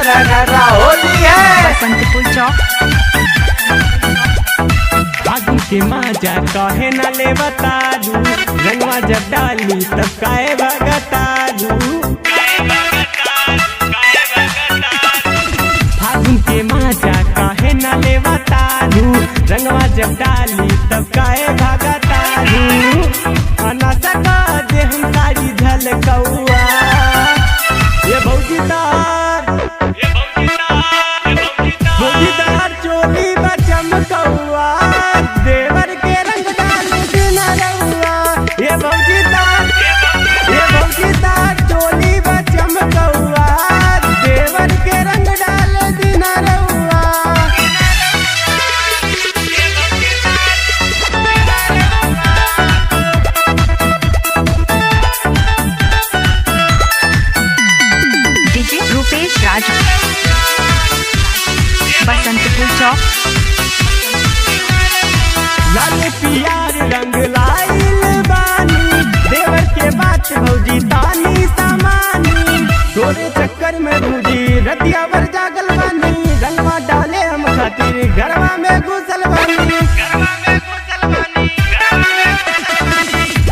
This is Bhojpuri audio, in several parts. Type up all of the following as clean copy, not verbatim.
घरा होली है। बसंतपुर चौक। फागुन के माजा कहे न ले बतारू, रंगवा जब डाली तब काहे भगतारू। फागुन के माजा कहे न ले बतारू, रंगवा जब डाली तब काहे भगतारू। अना सका दे हम सारी झलकौआ ये भौजीदार भौजीदार चोली बचमकौआ देवर के रंग डाल दिन रउआ। ये भौजीदार चोली बचमकौआ देवर के रंग डाल दिन रउआ। डीजे रूपेश राज, बसंतपुर चौक। लाल पियार रंग लाइल बानी देवर के बात भौजी तानी समानी। तोरे चक्कर में भौजी रतिया भर जागल बानी, रंगवा डाले हम खातिर घरवा में घुसल बानी।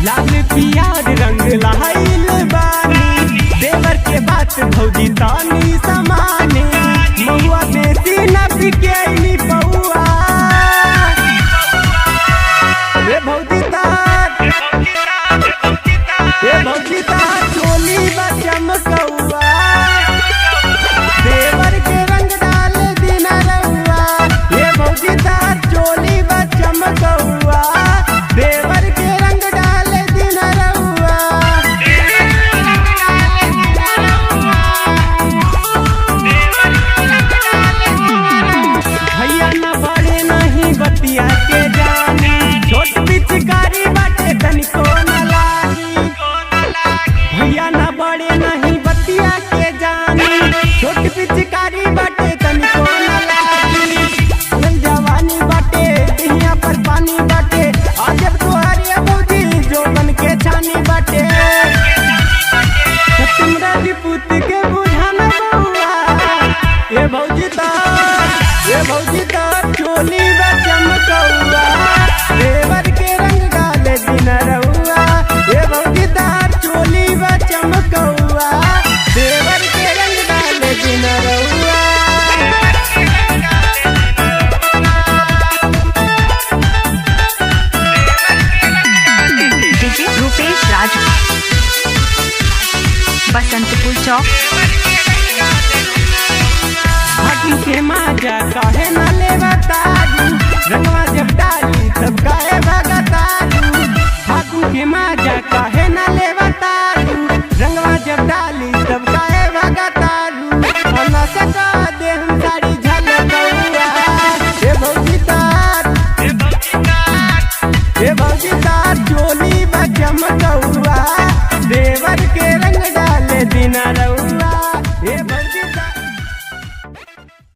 लाल पियार रंग लाइल बानी देवर के बात भौजी तानी समानी। महुआ देसी न बिकेली पौआ ये भौजीदार चोली बचमकौआ देवर के रंग डाल दिन रउआ। ये भौजीदार चोली बचमकौआ देवर के रंग डाल दिन रउआ। भैया न बड़े नहीं बतिया के जानी, छोट पिचकारी बाटे तनिको न लागी। भैया न बड़े नहीं बतिया के जानी, छोट पिचकारी बाटे तनिको न लागी। चल जवानी बाटे दिहिया पर पानी बाटे, आजब तुहारे भौजी जोबन के छानी बाटे। तुमरा विपुत के बुझाना बउआ ये भौजीदार चोली बचमकौआ देवर के रंग डाले दिन रउआ। ये भौजीदार चोली बचमकौआ देवर के रंग डाले दिन रउआ। डीजे रूपेश राज, बसंतपुर चौक। फागुन के माजा काहे न ले बतारू, रंगवा जब डाली तब काहे